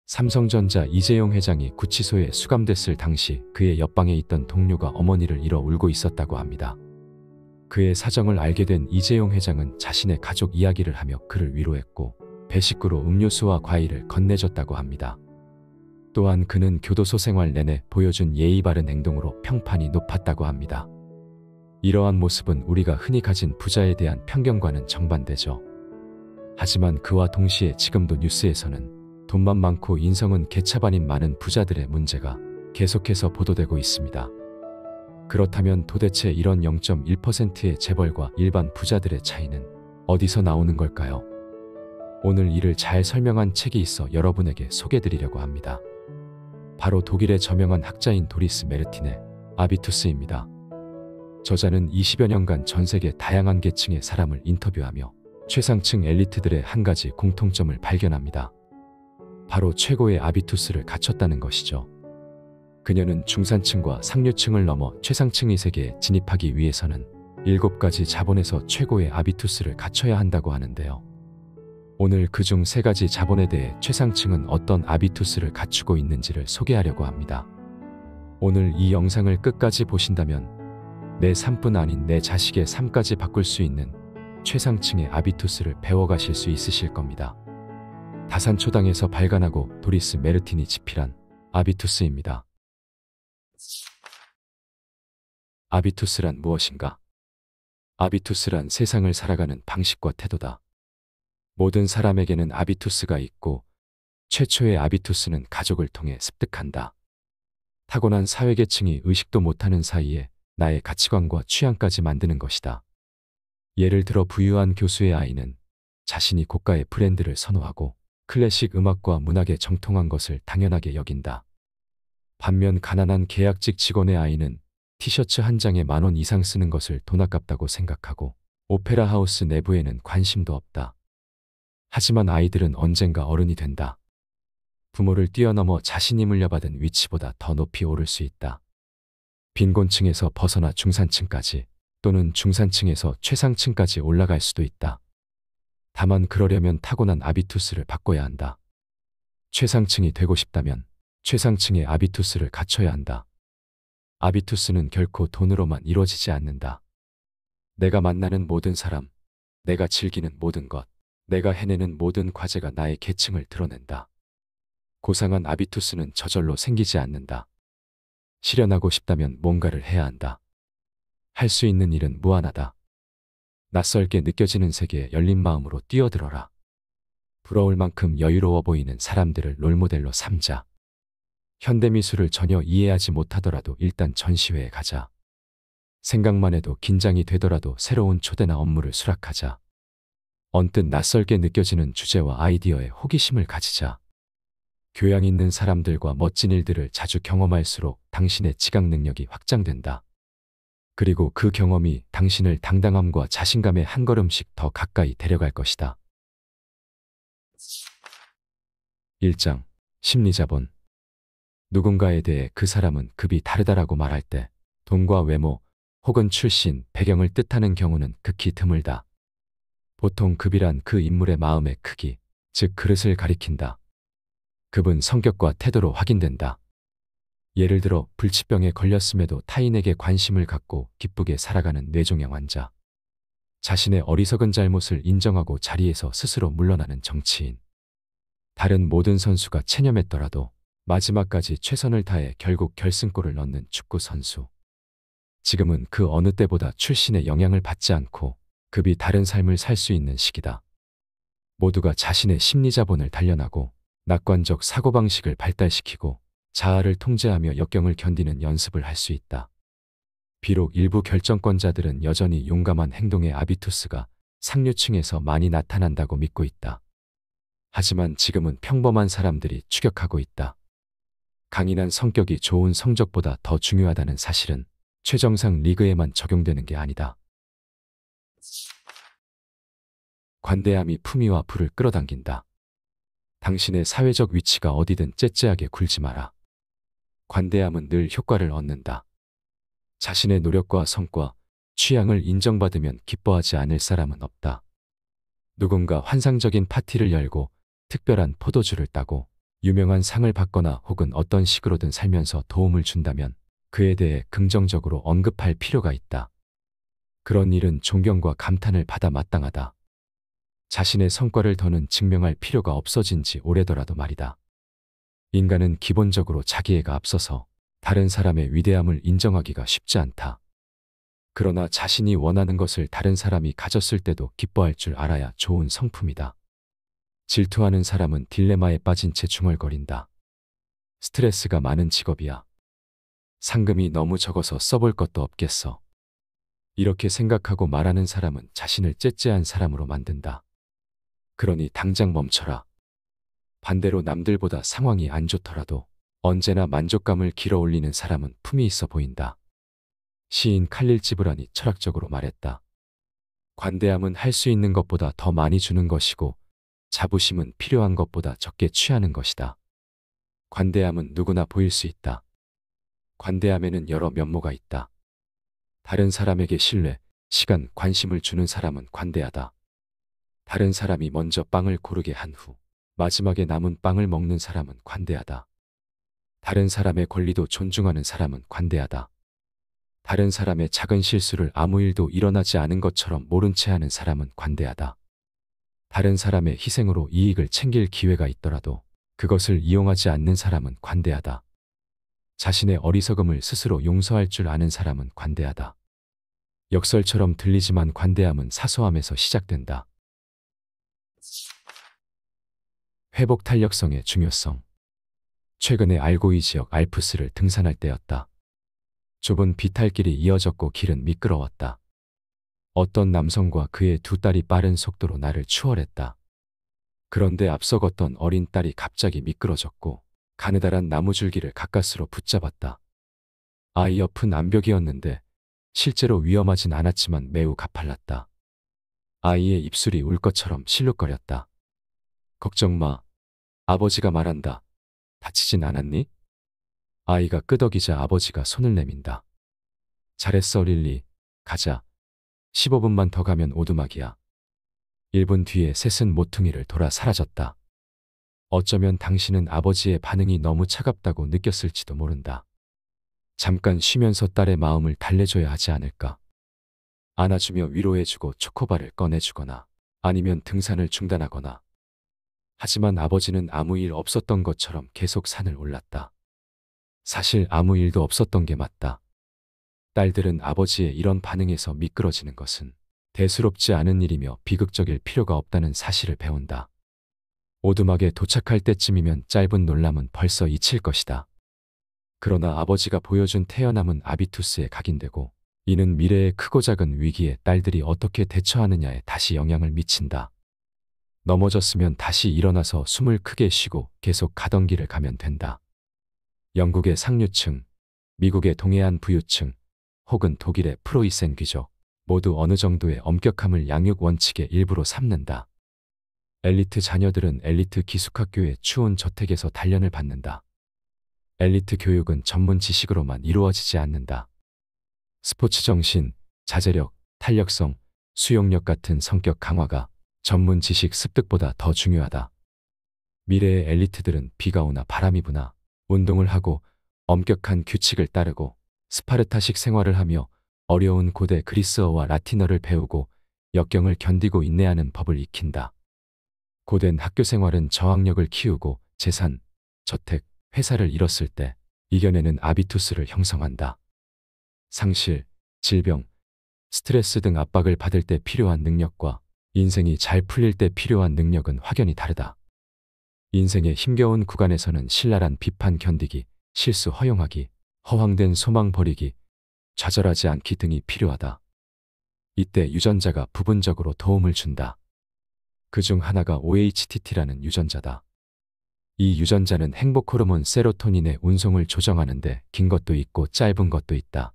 삼성전자 이재용 회장이 구치소에 수감됐을 당시 그의 옆방에 있던 동료가 어머니를 잃어 울고 있었다고 합니다. 그의 사정을 알게 된 이재용 회장은 자신의 가족 이야기를 하며 그를 위로했고 배식구로 음료수와 과일을 건네줬다고 합니다. 또한 그는 교도소 생활 내내 보여준 예의 바른 행동으로 평판이 높았다고 합니다. 이러한 모습은 우리가 흔히 가진 부자에 대한 편견과는 정반대죠. 하지만 그와 동시에 지금도 뉴스에서는 돈만 많고 인성은 개차반인 많은 부자들의 문제가 계속해서 보도되고 있습니다. 그렇다면 도대체 이런 0.1%의 재벌과 일반 부자들의 차이는 어디서 나오는 걸까요? 오늘 이를 잘 설명한 책이 있어 여러분에게 소개드리려고 합니다. 바로 독일의 저명한 학자인 도리스 메르틴의 아비투스입니다. 저자는 20여 년간 전 세계 다양한 계층의 사람을 인터뷰하며 최상층 엘리트들의 한 가지 공통점을 발견합니다. 바로 최고의 아비투스를 갖췄다는 것이죠. 그녀는 중산층과 상류층을 넘어 최상층의 세계에 진입하기 위해서는 7가지 자본에서 최고의 아비투스를 갖춰야 한다고 하는데요. 오늘 그중 3가지 자본에 대해 최상층은 어떤 아비투스를 갖추고 있는지를 소개하려고 합니다. 오늘 이 영상을 끝까지 보신다면 내 삶뿐 아닌 내 자식의 삶까지 바꿀 수 있는 최상층의 아비투스를 배워가실 수 있으실 겁니다. 다산초당에서 발간하고 도리스 메르틴이 집필한 아비투스입니다. 아비투스란 무엇인가? 아비투스란 세상을 살아가는 방식과 태도다. 모든 사람에게는 아비투스가 있고 최초의 아비투스는 가족을 통해 습득한다. 타고난 사회계층이 의식도 못하는 사이에 나의 가치관과 취향까지 만드는 것이다. 예를 들어 부유한 교수의 아이는 자신이 고가의 브랜드를 선호하고 클래식 음악과 문학에 정통한 것을 당연하게 여긴다. 반면 가난한 계약직 직원의 아이는 티셔츠 한 장에 10,000원 이상 쓰는 것을 돈 아깝다고 생각하고 오페라 하우스 내부에는 관심도 없다. 하지만 아이들은 언젠가 어른이 된다. 부모를 뛰어넘어 자신이 물려받은 위치보다 더 높이 오를 수 있다. 빈곤층에서 벗어나 중산층까지 또는 중산층에서 최상층까지 올라갈 수도 있다. 다만 그러려면 타고난 아비투스를 바꿔야 한다. 최상층이 되고 싶다면 최상층의 아비투스를 갖춰야 한다. 아비투스는 결코 돈으로만 이루어지지 않는다. 내가 만나는 모든 사람, 내가 즐기는 모든 것, 내가 해내는 모든 과제가 나의 계층을 드러낸다. 고상한 아비투스는 저절로 생기지 않는다. 실현하고 싶다면 뭔가를 해야 한다. 할 수 있는 일은 무한하다. 낯설게 느껴지는 세계에 열린 마음으로 뛰어들어라. 부러울 만큼 여유로워 보이는 사람들을 롤모델로 삼자. 현대미술을 전혀 이해하지 못하더라도 일단 전시회에 가자. 생각만 해도 긴장이 되더라도 새로운 초대나 업무를 수락하자. 언뜻 낯설게 느껴지는 주제와 아이디어에 호기심을 가지자. 교양 있는 사람들과 멋진 일들을 자주 경험할수록 당신의 지각 능력이 확장된다. 그리고 그 경험이 당신을 당당함과 자신감에 한 걸음씩 더 가까이 데려갈 것이다. 1장 심리자본. 누군가에 대해 그 사람은 급이 다르다라고 말할 때 돈과 외모 혹은 출신, 배경을 뜻하는 경우는 극히 드물다. 보통 급이란 그 인물의 마음의 크기, 즉 그릇을 가리킨다. 급은 성격과 태도로 확인된다. 예를 들어 불치병에 걸렸음에도 타인에게 관심을 갖고 기쁘게 살아가는 뇌종양 환자. 자신의 어리석은 잘못을 인정하고 자리에서 스스로 물러나는 정치인. 다른 모든 선수가 체념했더라도 마지막까지 최선을 다해 결국 결승골을 넣는 축구 선수. 지금은 그 어느 때보다 출신의 영향을 받지 않고 급이 다른 삶을 살 수 있는 시기다. 모두가 자신의 심리자본을 단련하고 낙관적 사고방식을 발달시키고 자아를 통제하며 역경을 견디는 연습을 할 수 있다. 비록 일부 결정권자들은 여전히 용감한 행동의 아비투스가 상류층에서 많이 나타난다고 믿고 있다. 하지만 지금은 평범한 사람들이 추격하고 있다. 강인한 성격이 좋은 성적보다 더 중요하다는 사실은 최정상 리그에만 적용되는 게 아니다. 관대함이 품위와 부를 끌어당긴다. 당신의 사회적 위치가 어디든 째째하게 굴지 마라. 관대함은 늘 효과를 얻는다. 자신의 노력과 성과, 취향을 인정받으면 기뻐하지 않을 사람은 없다. 누군가 환상적인 파티를 열고 특별한 포도주를 따고 유명한 상을 받거나 혹은 어떤 식으로든 살면서 도움을 준다면 그에 대해 긍정적으로 언급할 필요가 있다. 그런 일은 존경과 감탄을 받아 마땅하다. 자신의 성과를 더는 증명할 필요가 없어진 지 오래더라도 말이다. 인간은 기본적으로 자기애가 앞서서 다른 사람의 위대함을 인정하기가 쉽지 않다. 그러나 자신이 원하는 것을 다른 사람이 가졌을 때도 기뻐할 줄 알아야 좋은 성품이다. 질투하는 사람은 딜레마에 빠진 채 중얼거린다. 스트레스가 많은 직업이야. 상금이 너무 적어서 써볼 것도 없겠어. 이렇게 생각하고 말하는 사람은 자신을 째째한 사람으로 만든다. 그러니 당장 멈춰라. 반대로 남들보다 상황이 안 좋더라도 언제나 만족감을 길어올리는 사람은 품이 있어 보인다. 시인 칼릴 지브란이 철학적으로 말했다. 관대함은 할 수 있는 것보다 더 많이 주는 것이고 자부심은 필요한 것보다 적게 취하는 것이다. 관대함은 누구나 보일 수 있다. 관대함에는 여러 면모가 있다. 다른 사람에게 신뢰, 시간, 관심을 주는 사람은 관대하다. 다른 사람이 먼저 빵을 고르게 한 후 마지막에 남은 빵을 먹는 사람은 관대하다. 다른 사람의 권리도 존중하는 사람은 관대하다. 다른 사람의 작은 실수를 아무 일도 일어나지 않은 것처럼 모른 채 하는 사람은 관대하다. 다른 사람의 희생으로 이익을 챙길 기회가 있더라도 그것을 이용하지 않는 사람은 관대하다. 자신의 어리석음을 스스로 용서할 줄 아는 사람은 관대하다. 역설처럼 들리지만 관대함은 사소함에서 시작된다. 회복 탄력성의 중요성. 최근에 알고이 지역 알프스를 등산할 때였다. 좁은 비탈길이 이어졌고 길은 미끄러웠다. 어떤 남성과 그의 두 딸이 빠른 속도로 나를 추월했다. 그런데 앞서 걷던 어린 딸이 갑자기 미끄러졌고 가느다란 나무줄기를 가까스로 붙잡았다. 아이 옆은 암벽이었는데 실제로 위험하진 않았지만 매우 가팔랐다. 아이의 입술이 울 것처럼 실룩거렸다. 걱정 마. 아버지가 말한다. 다치진 않았니? 아이가 끄덕이자 아버지가 손을 내민다. 잘했어 릴리. 가자. 15분만 더 가면 오두막이야. 1분 뒤에 셋은 모퉁이를 돌아 사라졌다. 어쩌면 당신은 아버지의 반응이 너무 차갑다고 느꼈을지도 모른다. 잠깐 쉬면서 딸의 마음을 달래줘야 하지 않을까. 안아주며 위로해주고 초코바를 꺼내주거나 아니면 등산을 중단하거나. 하지만 아버지는 아무 일 없었던 것처럼 계속 산을 올랐다. 사실 아무 일도 없었던 게 맞다. 딸들은 아버지의 이런 반응에서 미끄러지는 것은 대수롭지 않은 일이며 비극적일 필요가 없다는 사실을 배운다. 오두막에 도착할 때쯤이면 짧은 놀람은 벌써 잊힐 것이다. 그러나 아버지가 보여준 태어남은 아비투스에 각인되고 이는 미래의 크고 작은 위기에 딸들이 어떻게 대처하느냐에 다시 영향을 미친다. 넘어졌으면 다시 일어나서 숨을 크게 쉬고 계속 가던 길을 가면 된다. 영국의 상류층, 미국의 동해안 부유층, 혹은 독일의 프로이센 귀족, 모두 어느 정도의 엄격함을 양육 원칙의 일부로 삼는다. 엘리트 자녀들은 엘리트 기숙학교의 추운 저택에서 단련을 받는다. 엘리트 교육은 전문 지식으로만 이루어지지 않는다. 스포츠 정신, 자제력, 탄력성, 수용력 같은 성격 강화가 전문 지식 습득보다 더 중요하다. 미래의 엘리트들은 비가 오나 바람이 부나 운동을 하고 엄격한 규칙을 따르고 스파르타식 생활을 하며 어려운 고대 그리스어와 라틴어를 배우고 역경을 견디고 인내하는 법을 익힌다. 고된 학교 생활은 저항력을 키우고 재산, 저택, 회사를 잃었을 때 이겨내는 아비투스를 형성한다. 상실, 질병, 스트레스 등 압박을 받을 때 필요한 능력과 인생이 잘 풀릴 때 필요한 능력은 확연히 다르다. 인생의 힘겨운 구간에서는 신랄한 비판 견디기, 실수 허용하기, 허황된 소망 버리기, 좌절하지 않기 등이 필요하다. 이때 유전자가 부분적으로 도움을 준다. 그중 하나가 OHTT라는 유전자다. 이 유전자는 행복 호르몬 세로토닌의 운송을 조정하는데 긴 것도 있고 짧은 것도 있다.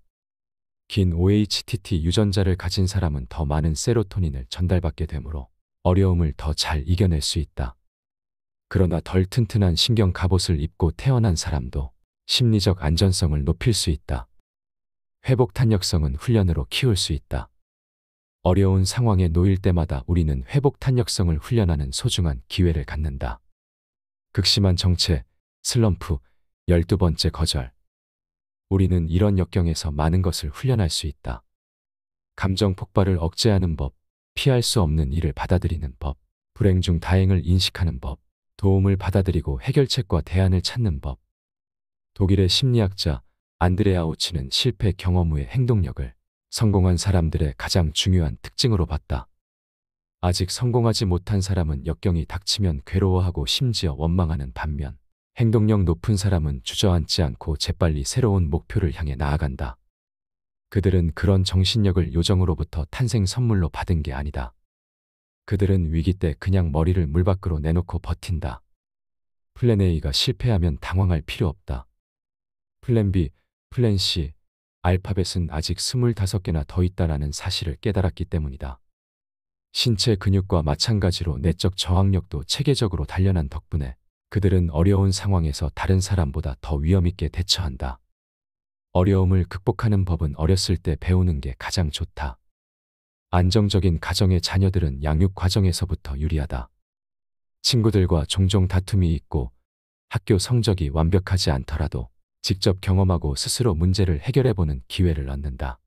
긴 OHTT 유전자를 가진 사람은 더 많은 세로토닌을 전달받게 되므로 어려움을 더 잘 이겨낼 수 있다. 그러나 덜 튼튼한 신경 갑옷을 입고 태어난 사람도 심리적 안전성을 높일 수 있다. 회복 탄력성은 훈련으로 키울 수 있다. 어려운 상황에 놓일 때마다 우리는 회복 탄력성을 훈련하는 소중한 기회를 갖는다. 극심한 정체, 슬럼프, 12번째 거절. 우리는 이런 역경에서 많은 것을 훈련할 수 있다. 감정 폭발을 억제하는 법, 피할 수 없는 일을 받아들이는 법, 불행 중 다행을 인식하는 법, 도움을 받아들이고 해결책과 대안을 찾는 법. 독일의 심리학자 안드레아 오치는 실패 경험 후의 행동력을 성공한 사람들의 가장 중요한 특징으로 봤다. 아직 성공하지 못한 사람은 역경이 닥치면 괴로워하고 심지어 원망하는 반면, 행동력 높은 사람은 주저앉지 않고 재빨리 새로운 목표를 향해 나아간다. 그들은 그런 정신력을 요정으로부터 탄생 선물로 받은 게 아니다. 그들은 위기 때 그냥 머리를 물 밖으로 내놓고 버틴다. 플랜 A가 실패하면 당황할 필요 없다. 플랜 B, 플랜 C, 알파벳은 아직 25개나 더 있다라는 사실을 깨달았기 때문이다. 신체 근육과 마찬가지로 내적 저항력도 체계적으로 단련한 덕분에 그들은 어려운 상황에서 다른 사람보다 더 위험 있게 대처한다. 어려움을 극복하는 법은 어렸을 때 배우는 게 가장 좋다. 안정적인 가정의 자녀들은 양육 과정에서부터 유리하다. 친구들과 종종 다툼이 있고 학교 성적이 완벽하지 않더라도 직접 경험하고 스스로 문제를 해결해보는 기회를 얻는다.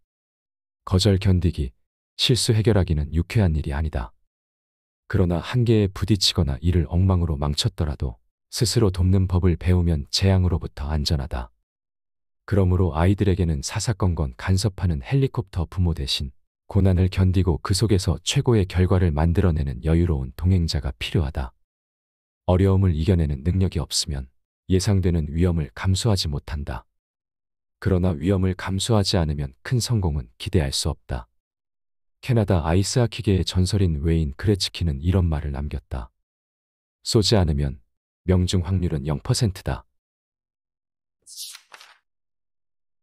거절 견디기, 실수 해결하기는 유쾌한 일이 아니다. 그러나 한계에 부딪히거나 일을 엉망으로 망쳤더라도 스스로 돕는 법을 배우면 재앙으로부터 안전하다. 그러므로 아이들에게는 사사건건 간섭하는 헬리콥터 부모 대신 고난을 견디고 그 속에서 최고의 결과를 만들어내는 여유로운 동행자가 필요하다. 어려움을 이겨내는 능력이 없으면 예상되는 위험을 감수하지 못한다. 그러나 위험을 감수하지 않으면 큰 성공은 기대할 수 없다. 캐나다 아이스하키계의 전설인 웨인 그레츠키는 이런 말을 남겼다. 쏘지 않으면 명중 확률은 0%다.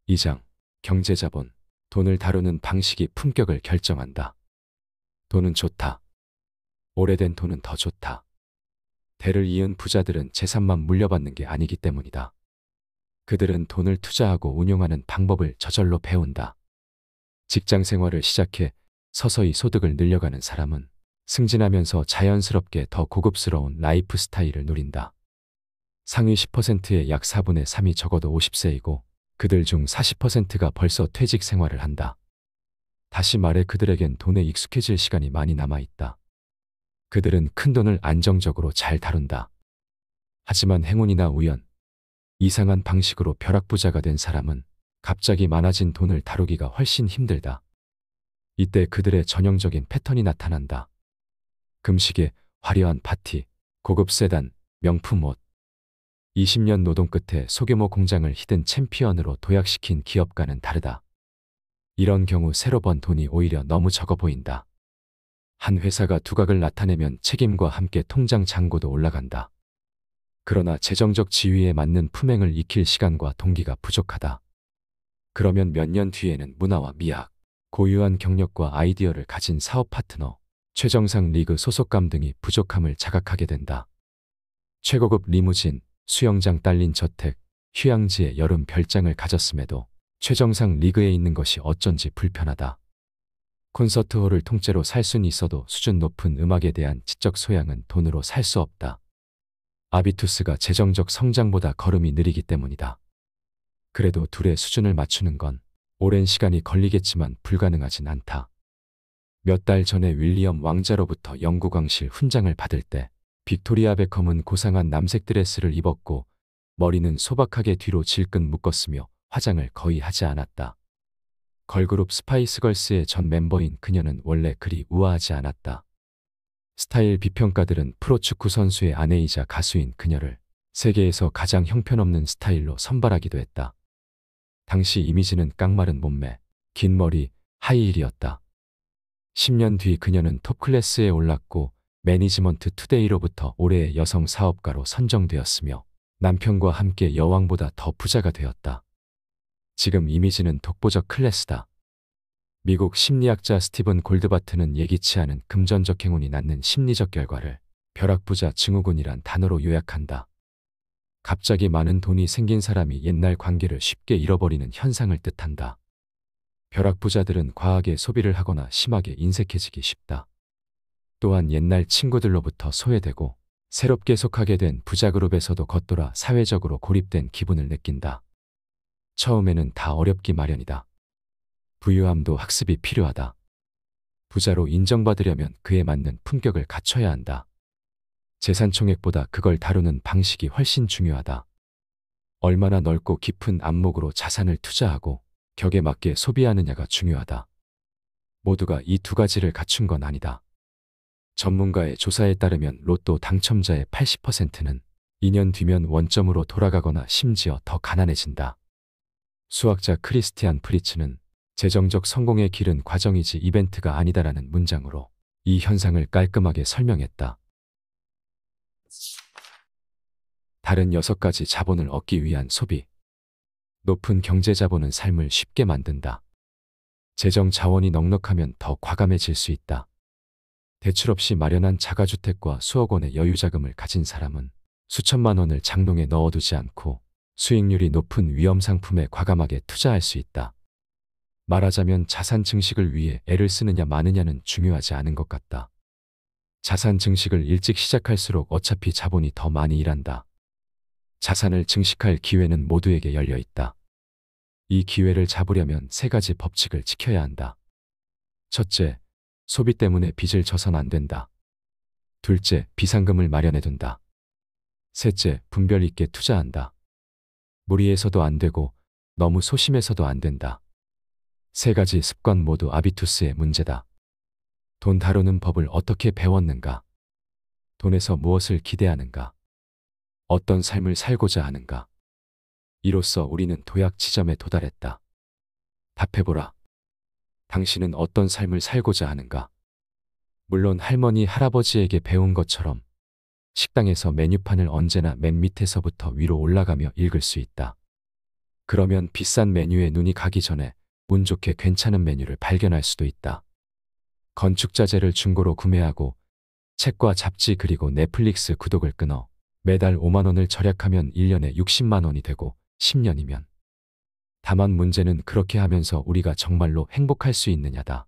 2장 경제자본. 돈을 다루는 방식이 품격을 결정한다. 돈은 좋다. 오래된 돈은 더 좋다. 대를 이은 부자들은 재산만 물려받는 게 아니기 때문이다. 그들은 돈을 투자하고 운용하는 방법을 저절로 배운다. 직장 생활을 시작해 서서히 소득을 늘려가는 사람은 승진하면서 자연스럽게 더 고급스러운 라이프 스타일을 누린다. 상위 10%의 약 4분의 3이 적어도 50세이고 그들 중 40%가 벌써 퇴직 생활을 한다. 다시 말해 그들에겐 돈에 익숙해질 시간이 많이 남아있다. 그들은 큰 돈을 안정적으로 잘 다룬다. 하지만 행운이나 우연, 이상한 방식으로 벼락부자가 된 사람은 갑자기 많아진 돈을 다루기가 훨씬 힘들다. 이때 그들의 전형적인 패턴이 나타난다. 금시계, 화려한 파티, 고급 세단, 명품 옷. 20년 노동 끝에 소규모 공장을 히든 챔피언으로 도약시킨 기업가는 다르다. 이런 경우 새로 번 돈이 오히려 너무 적어 보인다. 한 회사가 두각을 나타내면 책임과 함께 통장 잔고도 올라간다. 그러나 재정적 지위에 맞는 품행을 익힐 시간과 동기가 부족하다. 그러면 몇 년 뒤에는 문화와 미학, 고유한 경력과 아이디어를 가진 사업 파트너, 최정상 리그 소속감 등이 부족함을 자각하게 된다. 최고급 리무진, 수영장 딸린 저택, 휴양지에 여름 별장을 가졌음에도 최정상 리그에 있는 것이 어쩐지 불편하다. 콘서트홀을 통째로 살 수는 있어도 수준 높은 음악에 대한 지적 소양은 돈으로 살 수 없다. 아비투스가 재정적 성장보다 걸음이 느리기 때문이다. 그래도 둘의 수준을 맞추는 건 오랜 시간이 걸리겠지만 불가능하진 않다. 몇 달 전에 윌리엄 왕자로부터 영구광실 훈장을 받을 때 빅토리아 베컴은 고상한 남색 드레스를 입었고 머리는 소박하게 뒤로 질끈 묶었으며 화장을 거의 하지 않았다. 걸그룹 스파이스걸스의 전 멤버인 그녀는 원래 그리 우아하지 않았다. 스타일 비평가들은 프로축구 선수의 아내이자 가수인 그녀를 세계에서 가장 형편없는 스타일로 선발하기도 했다. 당시 이미지는 깡마른 몸매, 긴 머리, 하이힐이었다. 10년 뒤 그녀는 톱클래스에 올랐고 매니지먼트 투데이로부터 올해의 여성 사업가로 선정되었으며 남편과 함께 여왕보다 더 부자가 되었다. 지금 이미지는 독보적 클래스다. 미국 심리학자 스티븐 골드바트는 예기치 않은 금전적 행운이 낳는 심리적 결과를 벼락부자 증후군이란 단어로 요약한다. 갑자기 많은 돈이 생긴 사람이 옛날 관계를 쉽게 잃어버리는 현상을 뜻한다. 벼락부자들은 과하게 소비를 하거나 심하게 인색해지기 쉽다. 또한 옛날 친구들로부터 소외되고 새롭게 속하게 된 부자 그룹에서도 겉돌아 사회적으로 고립된 기분을 느낀다. 처음에는 다 어렵기 마련이다. 부유함도 학습이 필요하다. 부자로 인정받으려면 그에 맞는 품격을 갖춰야 한다. 재산 총액보다 그걸 다루는 방식이 훨씬 중요하다. 얼마나 넓고 깊은 안목으로 자산을 투자하고 격에 맞게 소비하느냐가 중요하다. 모두가 이 두 가지를 갖춘 건 아니다. 전문가의 조사에 따르면 로또 당첨자의 80%는 2년 뒤면 원점으로 돌아가거나 심지어 더 가난해진다. 수학자 크리스티안 프리츠는 재정적 성공의 길은 과정이지 이벤트가 아니다라는 문장으로 이 현상을 깔끔하게 설명했다. 다른 6가지 자본을 얻기 위한 소비. 높은 경제 자본은 삶을 쉽게 만든다. 재정 자원이 넉넉하면 더 과감해질 수 있다. 대출 없이 마련한 자가주택과 수억 원의 여유자금을 가진 사람은 수천만 원을 장롱에 넣어두지 않고 수익률이 높은 위험 상품에 과감하게 투자할 수 있다. 말하자면 자산 증식을 위해 애를 쓰느냐 마느냐는 중요하지 않은 것 같다. 자산 증식을 일찍 시작할수록 어차피 자본이 더 많이 일한다. 자산을 증식할 기회는 모두에게 열려 있다. 이 기회를 잡으려면 3가지 법칙을 지켜야 한다. 첫째, 소비 때문에 빚을 져선 안 된다. 둘째, 비상금을 마련해둔다. 셋째, 분별 있게 투자한다. 무리해서도 안 되고 너무 소심해서도 안 된다. 3가지 습관 모두 아비투스의 문제다. 돈 다루는 법을 어떻게 배웠는가? 돈에서 무엇을 기대하는가? 어떤 삶을 살고자 하는가? 이로써 우리는 도약 지점에 도달했다. 답해보라. 당신은 어떤 삶을 살고자 하는가? 물론 할머니, 할아버지에게 배운 것처럼 식당에서 메뉴판을 언제나 맨 밑에서부터 위로 올라가며 읽을 수 있다. 그러면 비싼 메뉴에 눈이 가기 전에 운 좋게 괜찮은 메뉴를 발견할 수도 있다. 건축자재를 중고로 구매하고 책과 잡지 그리고 넷플릭스 구독을 끊어 매달 5만 원을 절약하면 1년에 60만 원이 되고 10년이면. 다만 문제는 그렇게 하면서 우리가 정말로 행복할 수 있느냐다.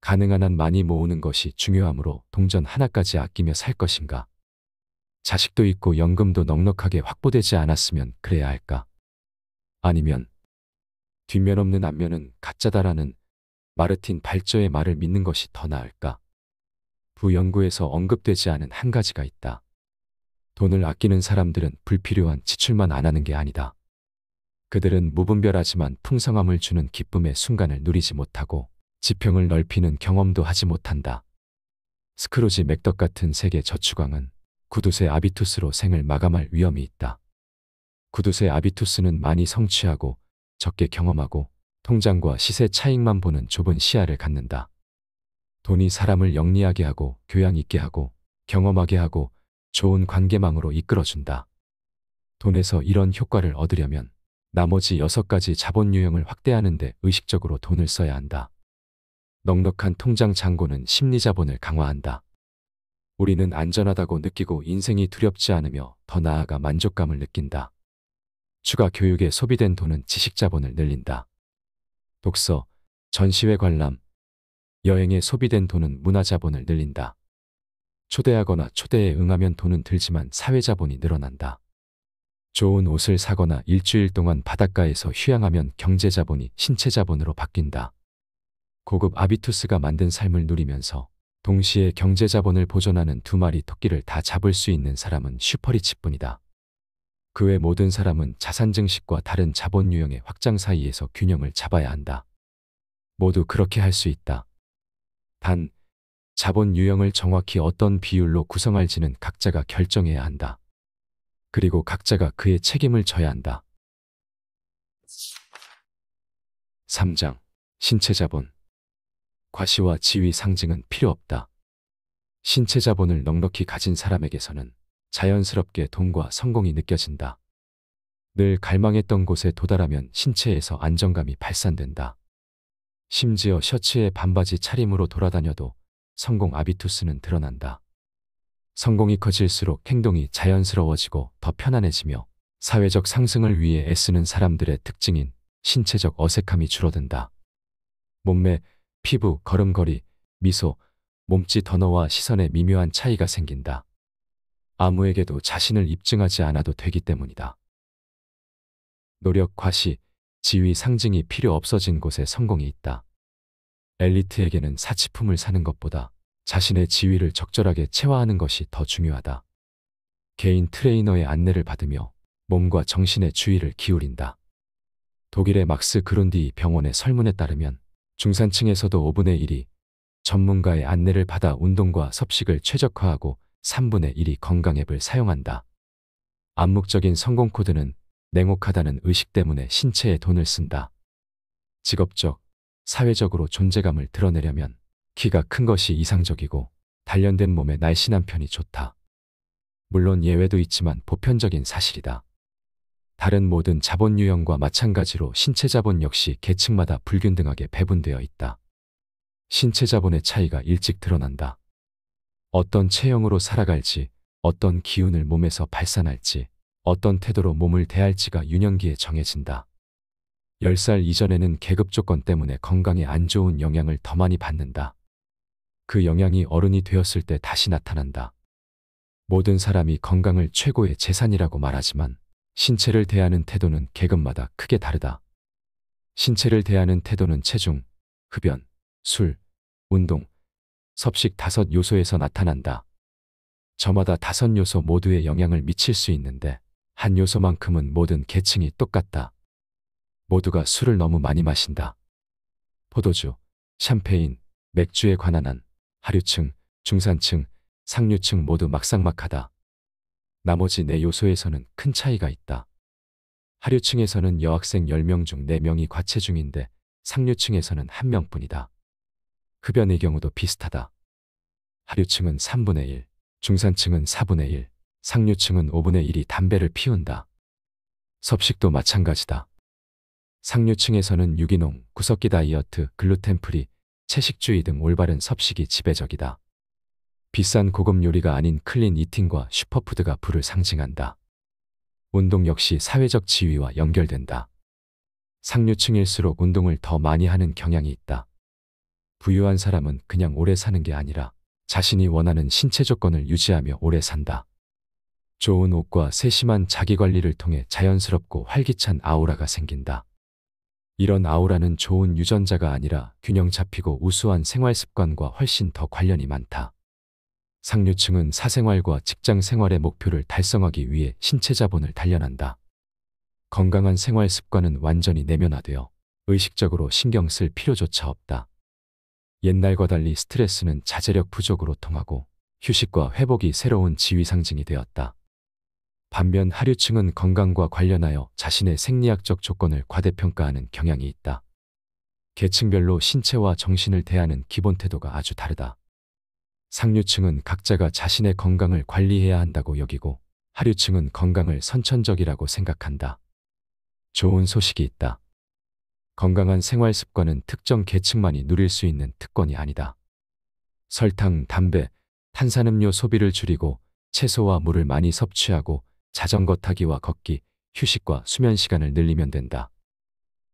가능한 한 많이 모으는 것이 중요하므로 동전 하나까지 아끼며 살 것인가? 자식도 있고 연금도 넉넉하게 확보되지 않았으면 그래야 할까? 아니면 뒷면 없는 앞면은 가짜다라는 마르틴 발저의 말을 믿는 것이 더 나을까? 부연구에서 언급되지 않은 한 가지가 있다. 돈을 아끼는 사람들은 불필요한 지출만 안 하는 게 아니다. 그들은 무분별하지만 풍성함을 주는 기쁨의 순간을 누리지 못하고 지평을 넓히는 경험도 하지 못한다. 스크루지 맥덕 같은 세계 저축왕은 구두쇠 아비투스로 생을 마감할 위험이 있다. 구두쇠 아비투스는 많이 성취하고 적게 경험하고 통장과 시세 차익만 보는 좁은 시야를 갖는다. 돈이 사람을 영리하게 하고 교양 있게 하고 경험하게 하고 좋은 관계망으로 이끌어준다. 돈에서 이런 효과를 얻으려면 나머지 6가지 자본 유형을 확대하는 데 의식적으로 돈을 써야 한다. 넉넉한 통장 잔고는 심리 자본을 강화한다. 우리는 안전하다고 느끼고 인생이 두렵지 않으며 더 나아가 만족감을 느낀다. 추가 교육에 소비된 돈은 지식 자본을 늘린다. 독서, 전시회 관람, 여행에 소비된 돈은 문화 자본을 늘린다. 초대하거나 초대에 응하면 돈은 들지만 사회 자본이 늘어난다. 좋은 옷을 사거나 일주일 동안 바닷가에서 휴양하면 경제 자본이 신체 자본으로 바뀐다. 고급 아비투스가 만든 삶을 누리면서 동시에 경제 자본을 보존하는 2마리 토끼를 다 잡을 수 있는 사람은 슈퍼리치뿐이다. 그 외 모든 사람은 자산 증식과 다른 자본 유형의 확장 사이에서 균형을 잡아야 한다. 모두 그렇게 할 수 있다. 단, 자본 유형을 정확히 어떤 비율로 구성할지는 각자가 결정해야 한다. 그리고 각자가 그의 책임을 져야 한다. 3장. 신체 자본. 과시와 지위 상징은 필요 없다. 신체 자본을 넉넉히 가진 사람에게서는 자연스럽게 돈과 성공이 느껴진다. 늘 갈망했던 곳에 도달하면 신체에서 안정감이 발산된다. 심지어 셔츠에 반바지 차림으로 돌아다녀도 성공 아비투스는 드러난다. 성공이 커질수록 행동이 자연스러워지고 더 편안해지며 사회적 상승을 위해 애쓰는 사람들의 특징인 신체적 어색함이 줄어든다. 몸매, 피부, 걸음걸이, 미소, 몸짓 언어와 시선에 미묘한 차이가 생긴다. 아무에게도 자신을 입증하지 않아도 되기 때문이다. 노력, 과시, 지위, 상징이 필요 없어진 곳에 성공이 있다. 엘리트에게는 사치품을 사는 것보다 자신의 지위를 적절하게 체화하는 것이 더 중요하다. 개인 트레이너의 안내를 받으며 몸과 정신의 주의를 기울인다. 독일의 막스 그룬디 병원의 설문에 따르면 중산층에서도 5분의 1이 전문가의 안내를 받아 운동과 섭식을 최적화하고 3분의 1이 건강앱을 사용한다. 암묵적인 성공 코드는 냉혹하다는 의식 때문에 신체에 돈을 쓴다. 직업적, 사회적으로 존재감을 드러내려면 키가 큰 것이 이상적이고 단련된 몸에 날씬한 편이 좋다. 물론 예외도 있지만 보편적인 사실이다. 다른 모든 자본 유형과 마찬가지로 신체 자본 역시 계층마다 불균등하게 배분되어 있다. 신체 자본의 차이가 일찍 드러난다. 어떤 체형으로 살아갈지, 어떤 기운을 몸에서 발산할지, 어떤 태도로 몸을 대할지가 유년기에 정해진다. 10살 이전에는 계급 조건 때문에 건강에 안 좋은 영향을 더 많이 받는다. 그 영향이 어른이 되었을 때 다시 나타난다. 모든 사람이 건강을 최고의 재산이라고 말하지만 신체를 대하는 태도는 계급마다 크게 다르다. 신체를 대하는 태도는 체중, 흡연, 술, 운동, 섭식 5요소에서 나타난다. 저마다 5요소 모두에 영향을 미칠 수 있는데 한 요소만큼은 모든 계층이 똑같다. 모두가 술을 너무 많이 마신다. 포도주, 샴페인, 맥주에 관한 한, 하류층, 중산층, 상류층 모두 막상막하다. 나머지 4요소에서는 큰 차이가 있다. 하류층에서는 여학생 10명 중 4명이 과체중인데 상류층에서는 1명뿐이다. 흡연의 경우도 비슷하다. 하류층은 3분의 1, 중산층은 4분의 1, 상류층은 5분의 1이 담배를 피운다. 섭식도 마찬가지다. 상류층에서는 유기농, 구석기 다이어트, 글루텐 프리, 채식주의 등 올바른 섭식이 지배적이다. 비싼 고급 요리가 아닌 클린 이팅과 슈퍼푸드가 부를 상징한다. 운동 역시 사회적 지위와 연결된다. 상류층일수록 운동을 더 많이 하는 경향이 있다. 부유한 사람은 그냥 오래 사는 게 아니라 자신이 원하는 신체 조건을 유지하며 오래 산다. 좋은 옷과 세심한 자기관리를 통해 자연스럽고 활기찬 아우라가 생긴다. 이런 아우라는 좋은 유전자가 아니라 균형 잡히고 우수한 생활 습관과 훨씬 더 관련이 많다. 상류층은 사생활과 직장 생활의 목표를 달성하기 위해 신체 자본을 단련한다. 건강한 생활 습관은 완전히 내면화되어 의식적으로 신경 쓸 필요조차 없다. 옛날과 달리 스트레스는 자제력 부족으로 통하고 휴식과 회복이 새로운 지위 상징이 되었다. 반면 하류층은 건강과 관련하여 자신의 생리학적 조건을 과대평가하는 경향이 있다. 계층별로 신체와 정신을 대하는 기본 태도가 아주 다르다. 상류층은 각자가 자신의 건강을 관리해야 한다고 여기고 하류층은 건강을 선천적이라고 생각한다. 좋은 소식이 있다. 건강한 생활 습관은 특정 계층만이 누릴 수 있는 특권이 아니다. 설탕, 담배, 탄산음료 소비를 줄이고 채소와 물을 많이 섭취하고 자전거 타기와 걷기, 휴식과 수면 시간을 늘리면 된다.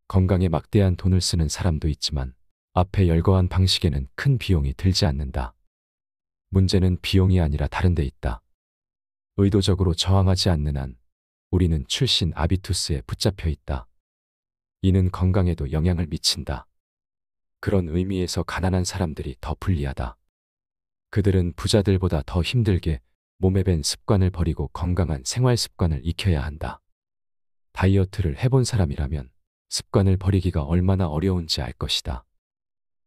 건강에 막대한 돈을 쓰는 사람도 있지만 앞에 열거한 방식에는 큰 비용이 들지 않는다. 문제는 비용이 아니라 다른 데 있다. 의도적으로 저항하지 않는 한 우리는 출신 아비투스에 붙잡혀 있다. 이는 건강에도 영향을 미친다. 그런 의미에서 가난한 사람들이 더 불리하다. 그들은 부자들보다 더 힘들게 몸에 밴 습관을 버리고 건강한 생활 습관을 익혀야 한다. 다이어트를 해본 사람이라면 습관을 버리기가 얼마나 어려운지 알 것이다.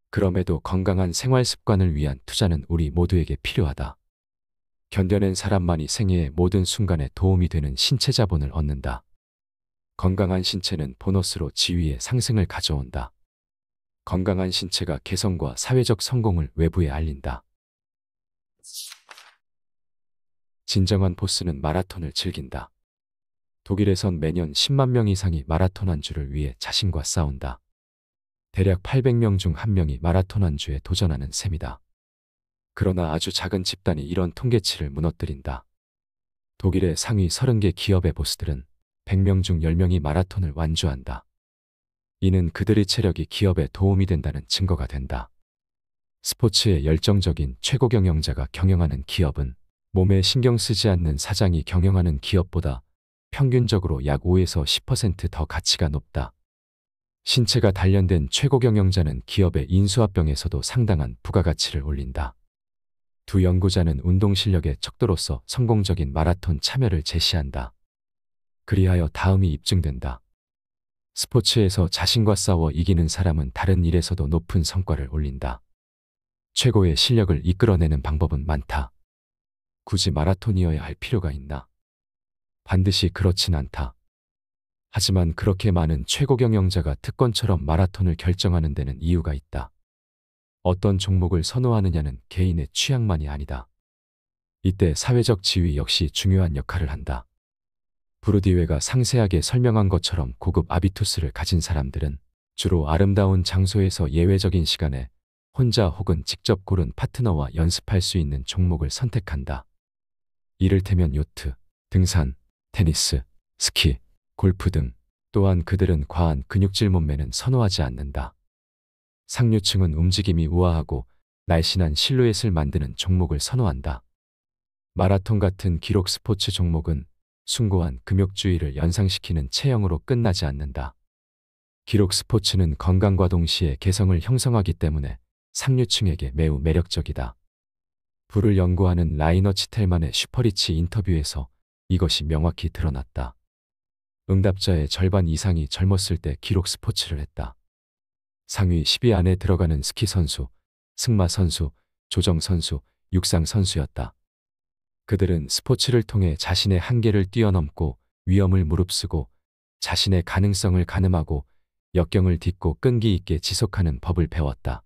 그럼에도 건강한 생활 습관을 위한 투자는 우리 모두에게 필요하다. 견뎌낸 사람만이 생애의 모든 순간에 도움이 되는 신체 자본을 얻는다. 건강한 신체는 보너스로 지위의 상승을 가져온다. 건강한 신체가 개성과 사회적 성공을 외부에 알린다. 진정한 보스는 마라톤을 즐긴다. 독일에선 매년 10만 명 이상이 마라톤 완주를 위해 자신과 싸운다. 대략 800명 중 1명이 마라톤 완주에 도전하는 셈이다. 그러나 아주 작은 집단이 이런 통계치를 무너뜨린다. 독일의 상위 30개 기업의 보스들은 100명 중 10명이 마라톤을 완주한다. 이는 그들의 체력이 기업에 도움이 된다는 증거가 된다. 스포츠에 열정적인 최고 경영자가 경영하는 기업은 몸에 신경 쓰지 않는 사장이 경영하는 기업보다 평균적으로 약 5에서 10%더 가치가 높다. 신체가 단련된 최고 경영자는 기업의 인수합병에서도 상당한 부가가치를 올린다. 두 연구자는 운동 실력의 척도로서 성공적인 마라톤 참여를 제시한다. 그리하여 다음이 입증된다. 스포츠에서 자신과 싸워 이기는 사람은 다른 일에서도 높은 성과를 올린다. 최고의 실력을 이끌어내는 방법은 많다. 굳이 마라톤이어야 할 필요가 있나? 반드시 그렇진 않다. 하지만 그렇게 많은 최고 경영자가 특권처럼 마라톤을 결정하는 데는 이유가 있다. 어떤 종목을 선호하느냐는 개인의 취향만이 아니다. 이때 사회적 지위 역시 중요한 역할을 한다. 부르디웨가 상세하게 설명한 것처럼 고급 아비투스를 가진 사람들은 주로 아름다운 장소에서 예외적인 시간에 혼자 혹은 직접 고른 파트너와 연습할 수 있는 종목을 선택한다. 이를테면 요트, 등산, 테니스, 스키, 골프 등. 또한 그들은 과한 근육질 몸매는 선호하지 않는다. 상류층은 움직임이 우아하고 날씬한 실루엣을 만드는 종목을 선호한다. 마라톤 같은 기록 스포츠 종목은 숭고한 금욕주의를 연상시키는 체형으로 끝나지 않는다. 기록 스포츠는 건강과 동시에 개성을 형성하기 때문에 상류층에게 매우 매력적이다. 부를 연구하는 라이너 치텔만의 슈퍼리치 인터뷰에서 이것이 명확히 드러났다. 응답자의 절반 이상이 젊었을 때 기록 스포츠를 했다. 상위 10위 안에 들어가는 스키 선수, 승마 선수, 조정 선수, 육상 선수였다. 그들은 스포츠를 통해 자신의 한계를 뛰어넘고 위험을 무릅쓰고 자신의 가능성을 가늠하고 역경을 딛고 끈기 있게 지속하는 법을 배웠다.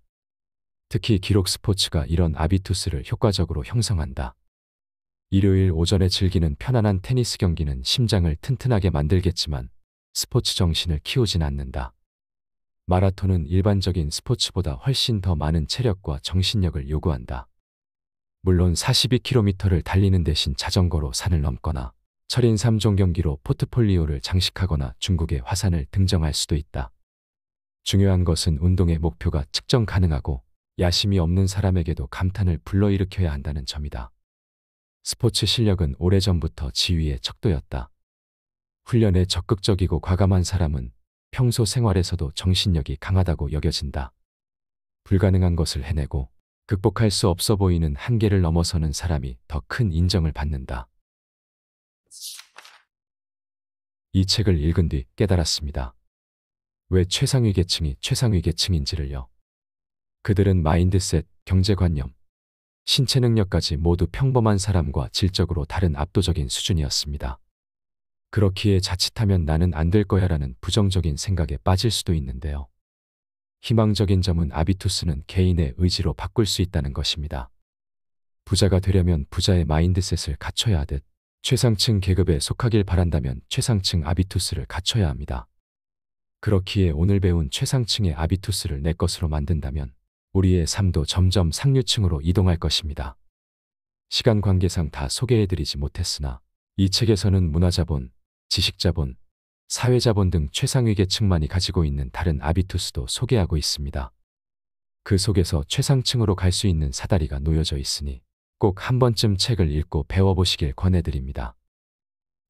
특히 기록 스포츠가 이런 아비투스를 효과적으로 형성한다. 일요일 오전에 즐기는 편안한 테니스 경기는 심장을 튼튼하게 만들겠지만 스포츠 정신을 키우진 않는다. 마라톤은 일반적인 스포츠보다 훨씬 더 많은 체력과 정신력을 요구한다. 물론 42km를 달리는 대신 자전거로 산을 넘거나 철인 3종 경기로 포트폴리오를 장식하거나 중국의 화산을 등정할 수도 있다. 중요한 것은 운동의 목표가 측정 가능하고 야심이 없는 사람에게도 감탄을 불러일으켜야 한다는 점이다. 스포츠 실력은 오래전부터 지위의 척도였다. 훈련에 적극적이고 과감한 사람은 평소 생활에서도 정신력이 강하다고 여겨진다. 불가능한 것을 해내고 극복할 수 없어 보이는 한계를 넘어서는 사람이 더 큰 인정을 받는다. 이 책을 읽은 뒤 깨달았습니다. 왜 최상위 계층이 최상위 계층인지를요. 그들은 마인드셋, 경제관념, 신체 능력까지 모두 평범한 사람과 질적으로 다른 압도적인 수준이었습니다. 그렇기에 자칫하면 나는 안 될 거야라는 부정적인 생각에 빠질 수도 있는데요. 희망적인 점은 아비투스는 개인의 의지로 바꿀 수 있다는 것입니다. 부자가 되려면 부자의 마인드셋을 갖춰야 하듯 최상층 계급에 속하길 바란다면 최상층 아비투스를 갖춰야 합니다. 그렇기에 오늘 배운 최상층의 아비투스를 내 것으로 만든다면 우리의 삶도 점점 상류층으로 이동할 것입니다. 시간 관계상 다 소개해드리지 못했으나 이 책에서는 문화자본, 지식자본, 사회자본 등 최상위 계층만이 가지고 있는 다른 아비투스도 소개하고 있습니다. 그 속에서 최상층으로 갈 수 있는 사다리가 놓여져 있으니 꼭 한 번쯤 책을 읽고 배워보시길 권해드립니다.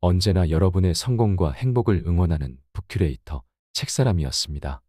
언제나 여러분의 성공과 행복을 응원하는 북큐레이터 책사람이었습니다.